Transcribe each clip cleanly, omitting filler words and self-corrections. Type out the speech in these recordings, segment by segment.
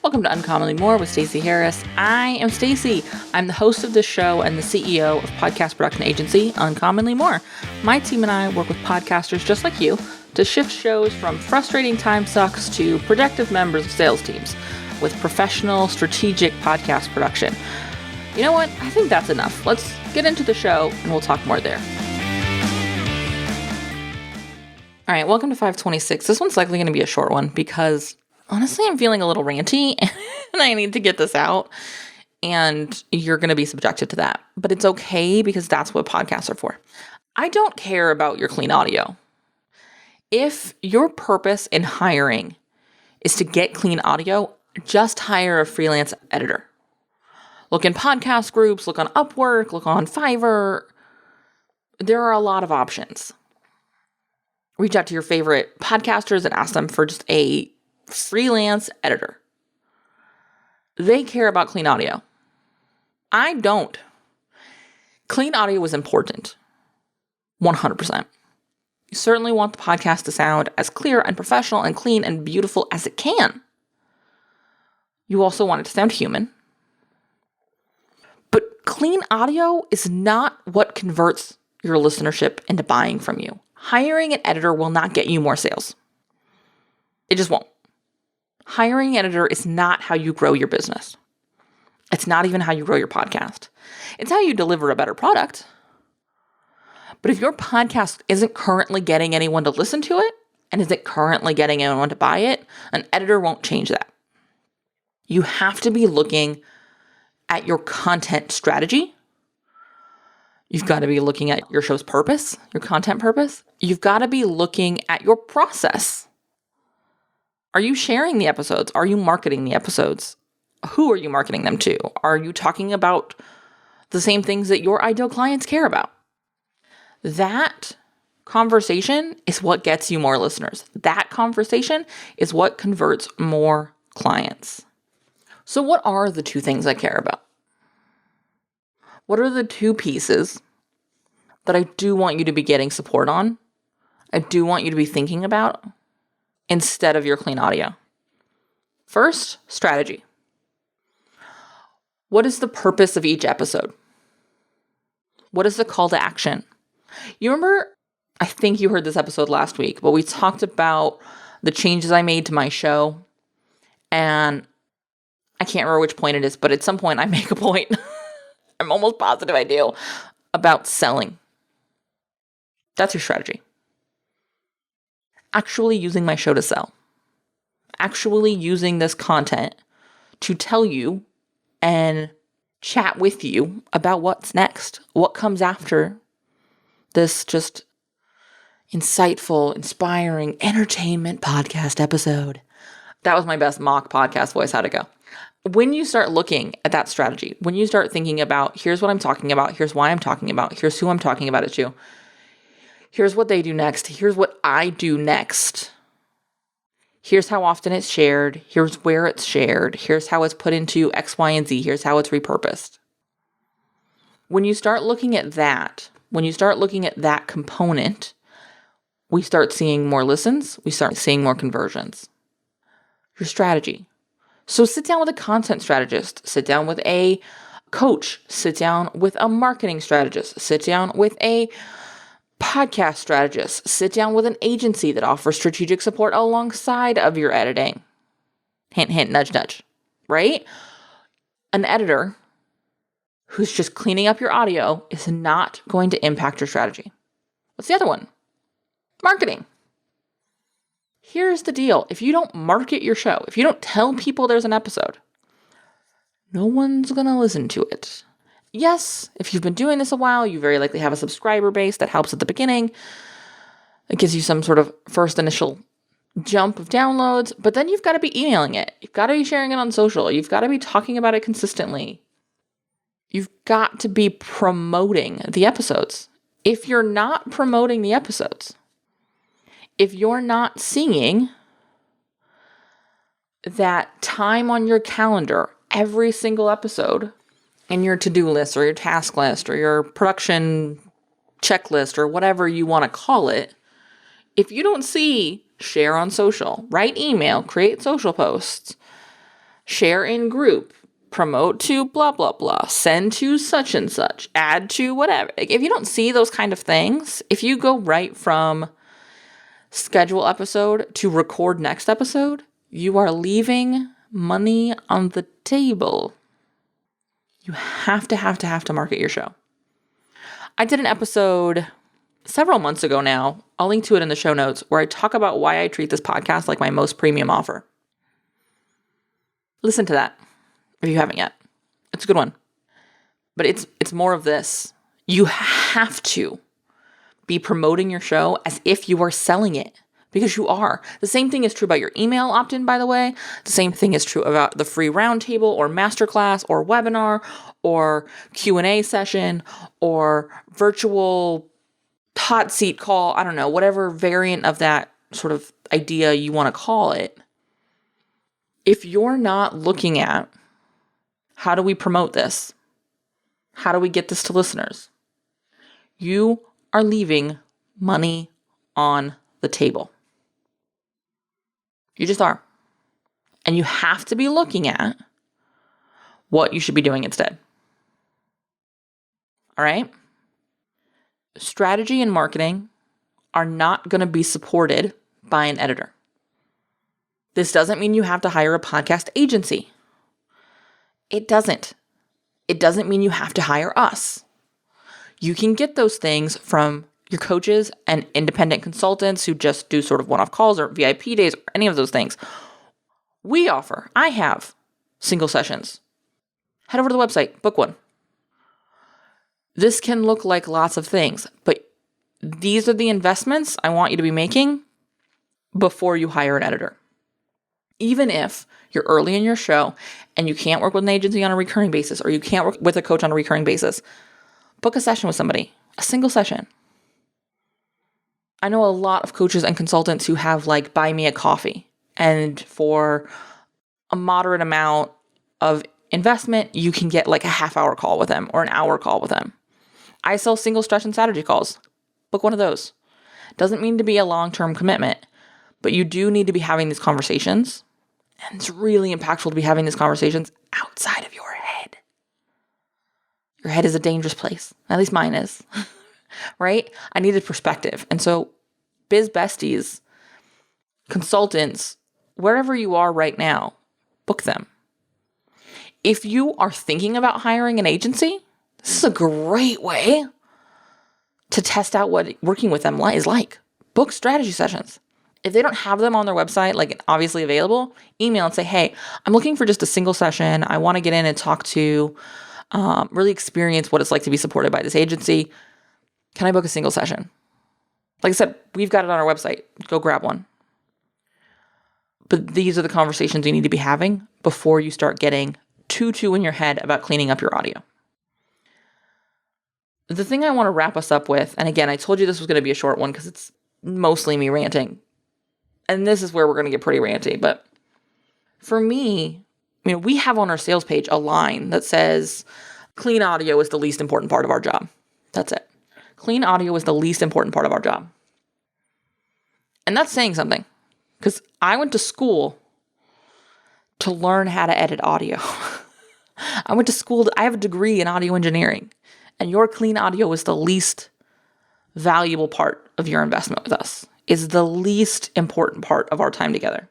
Welcome to Uncommonly More with Stacey Harris. I am Stacey. I'm the host of this show and the CEO of podcast production agency Uncommonly More. My team and I work with podcasters just like you to shift shows from frustrating time sucks to productive members of sales teams with professional, strategic podcast production. You know what? I think that's enough. Let's get into the show and we'll talk more there. All right, welcome to 526. This one's likely going to be a short one because honestly, I'm feeling a little ranty and I need to get this out, and you're going to be subjected to that. But it's okay because that's what podcasts are for. I don't care about your clean audio. If your purpose in hiring is to get clean audio, just hire a freelance editor. Look in podcast groups, look on Upwork, look on Fiverr. There are a lot of options. Reach out to your favorite podcasters and ask them for just a freelance editor. They care about clean audio. I don't. Clean audio is important. 100%. You certainly want the podcast to sound as clear and professional and clean and beautiful as it can. You also want it to sound human. But clean audio is not what converts your listenership into buying from you. Hiring an editor will not get you more sales. It just won't. Hiring an editor is not how you grow your business. It's not even how you grow your podcast. It's how you deliver a better product. But if your podcast isn't currently getting anyone to listen to it, and isn't currently getting anyone to buy it, an editor won't change that. You have to be looking at your content strategy. You've got to be looking at your show's purpose, your content purpose. You've got to be looking at your process. Are you sharing the episodes? Are you marketing the episodes? Who are you marketing them to? Are you talking about the same things that your ideal clients care about? That conversation is what gets you more listeners. That conversation is what converts more clients. So what are the two things I care about? What are the two pieces that I do want you to be getting support on? I do want you to be thinking about instead of your clean audio. First, strategy. What is the purpose of each episode? What is the call to action? You remember, I think you heard this episode last week, but we talked about the changes I made to my show, and I can't remember which point it is, but at some point I make a point, I'm almost positive I do, about selling. That's your strategy. Actually using my show to sell. Actually using this content to tell you and chat with you about what's next, what comes after this just insightful, inspiring, entertainment podcast episode. That was my best mock podcast voice. How'd it go? When you start looking at that strategy, when you start thinking about, here's what I'm talking about, here's why I'm talking about, here's who I'm talking about it to, here's what they do next, here's what I do next, here's how often it's shared, here's where it's shared, here's how it's put into X, Y, and Z, here's how it's repurposed. When you start looking at that, when you start looking at that component, we start seeing more listens, we start seeing more conversions. Your strategy. So sit down with a content strategist, sit down with a coach, sit down with a marketing strategist, sit down with a podcast strategist, sit down with an agency that offers strategic support alongside of your editing. Hint, hint, nudge, nudge, right? An editor who's just cleaning up your audio is not going to impact your strategy. What's the other one? Marketing. Here's the deal. If you don't market your show, if you don't tell people there's an episode, no one's going to listen to it. Yes, if you've been doing this a while, you very likely have a subscriber base that helps at the beginning. It gives you some sort of first initial jump of downloads, but then you've got to be emailing it. You've got to be sharing it on social. You've got to be talking about it consistently. You've got to be promoting the episodes. If you're not promoting the episodes, if you're not seeing that time on your calendar every single episode in your to-do list or your task list or your production checklist or whatever you want to call it, if you don't see share on social, write email, create social posts, share in group, promote to blah, blah, blah, send to such and such, add to whatever. If you don't see those kind of things, if you go right from schedule episode to record next episode, you are leaving money on the table. You have to market your show. I did an episode several months ago now, I'll link to it in the show notes, where I talk about why I treat this podcast like my most premium offer. Listen to that if you haven't yet. It's a good one. But it's more of this. You have to be promoting your show as if you are selling it, because you are. The same thing is true about your email opt-in, by the way. The same thing is true about the free roundtable or masterclass or webinar or Q&A session or virtual hot seat call. I don't know, whatever variant of that sort of idea you want to call it. If you're not looking at how do we promote this? How do we get this to listeners? You are leaving money on the table. You just are. And you have to be looking at what you should be doing instead. All right? Strategy and marketing are not going to be supported by an editor. This doesn't mean you have to hire a podcast agency. It doesn't. It doesn't mean you have to hire us. You can get those things from your coaches and independent consultants who just do sort of one-off calls or VIP days or any of those things. I have single sessions. Head over to the website, book one. This can look like lots of things, but these are the investments I want you to be making before you hire an editor. Even if you're early in your show and you can't work with an agency on a recurring basis, or you can't work with a coach on a recurring basis, book a session with somebody, a single session. I know a lot of coaches and consultants who have like buy me a coffee, and for a moderate amount of investment, you can get like a half-hour call with them or an hour call with them. I sell single stretch and strategy calls. Book one of those. Doesn't mean to be a long-term commitment, but you do need to be having these conversations. And it's really impactful to be having these conversations outside of your head. Your head is a dangerous place. At least mine is. Right? I needed perspective. And so biz besties, consultants, wherever you are right now, book them. If you are thinking about hiring an agency, this is a great way to test out what working with them is like. Book strategy sessions. If they don't have them on their website, like obviously available, email and say, hey, I'm looking for just a single session. I want to get in and talk to, really experience what it's like to be supported by this agency. Can I book a single session? Like I said, we've got it on our website. Go grab one. But these are the conversations you need to be having before you start getting too in your head about cleaning up your audio. The thing I want to wrap us up with, and again, I told you this was going to be a short one because it's mostly me ranting. And this is where we're going to get pretty ranty. But for me, we have on our sales page a line that says, clean audio is the least important part of our job. That's it. Clean audio is the least important part of our job. And that's saying something, because I went to school to learn how to edit audio. I have a degree in audio engineering, and your clean audio is the least valuable part of your investment with us, is the least important part of our time together.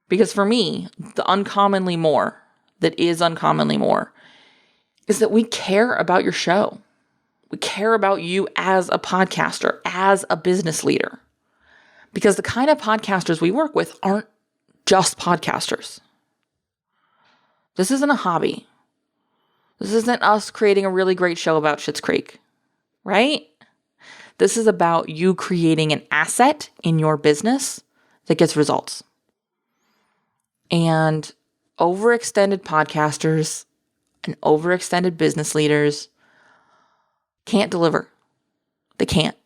Because for me, the uncommonly more that is uncommonly more is that we care about your show. We care about you as a podcaster, as a business leader. Because the kind of podcasters we work with aren't just podcasters. This isn't a hobby. This isn't us creating a really great show about Schitt's Creek, right? This is about you creating an asset in your business that gets results. And overextended podcasters and overextended business leaders can't deliver. They can't.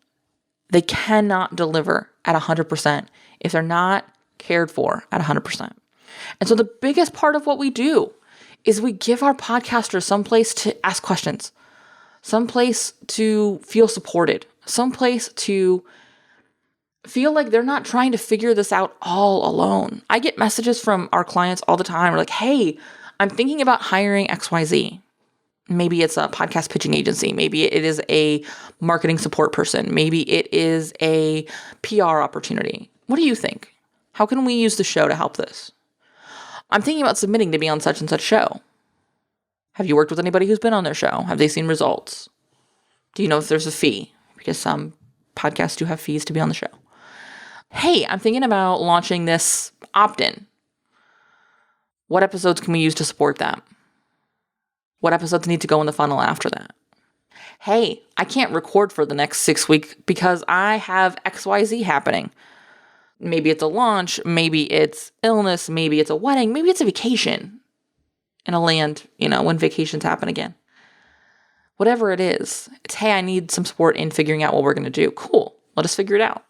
They cannot deliver at 100% if they're not cared for at 100%. And so the biggest part of what we do is we give our podcasters some place to ask questions, some place to feel supported, some place to feel like they're not trying to figure this out all alone. I get messages from our clients all the time. We're like, hey, I'm thinking about hiring XYZ. Maybe it's a podcast pitching agency. Maybe it is a marketing support person. Maybe it is a PR opportunity. What do you think? How can we use the show to help this? I'm thinking about submitting to be on such and such show. Have you worked with anybody who's been on their show? Have they seen results? Do you know if there's a fee? Because some podcasts do have fees to be on the show. Hey, I'm thinking about launching this opt-in. What episodes can we use to support that? What episodes need to go in the funnel after that? Hey, I can't record for the next 6 weeks because I have XYZ happening. Maybe it's a launch, maybe it's illness, maybe it's a wedding, maybe it's a vacation in a land, when vacations happen again. Whatever it is, it's, hey, I need some support in figuring out what we're going to do. Cool, let us figure it out.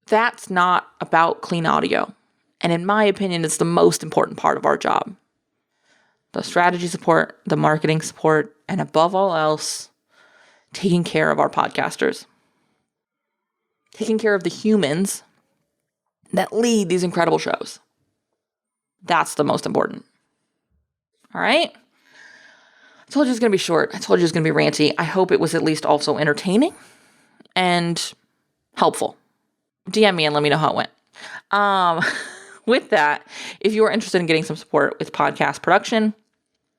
That's not about clean audio. And in my opinion, it's the most important part of our job. The strategy support, the marketing support, and above all else, taking care of our podcasters. Taking care of the humans that lead these incredible shows. That's the most important. All right? I told you it's going to be short. I told you it's going to be ranty. I hope it was at least also entertaining and helpful. DM me and let me know how it went. With that, if you are interested in getting some support with podcast production,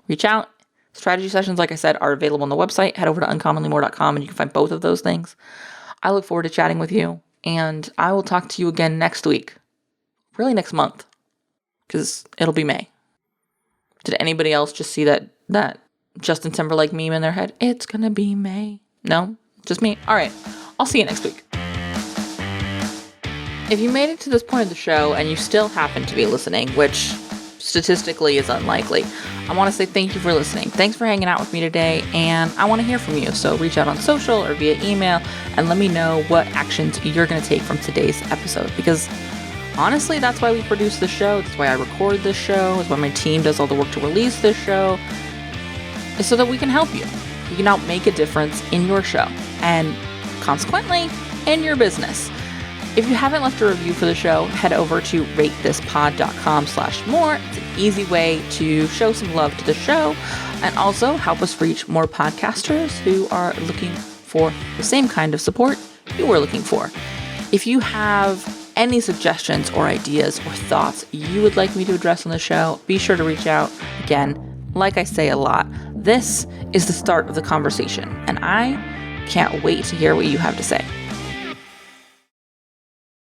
reach out. Strategy sessions, like I said, are available on the website. Head over to uncommonlymore.com and you can find both of those things. I look forward to chatting with you, and I will talk to you again next week. Really next month, because it'll be May. Did anybody else just see that Justin Timberlake meme in their head? It's gonna be May. No? Just me? All right. I'll see you next week. If you made it to this point of the show and you still happen to be listening, which statistically is unlikely, I want to say thank you for listening. Thanks for hanging out with me today, and I want to hear from you. So reach out on social or via email and let me know what actions you're going to take from today's episode, because honestly, that's why we produce this show. That's why I record this show. It's why my team does all the work to release this show, is so that we can help you. You can help make a difference in your show and consequently in your business. If you haven't left a review for the show, head over to ratethispod.com/more. It's an easy way to show some love to the show and also help us reach more podcasters who are looking for the same kind of support you were looking for. If you have any suggestions or ideas or thoughts you would like me to address on the show, be sure to reach out. Again, like I say a lot, this is the start of the conversation, and I can't wait to hear what you have to say.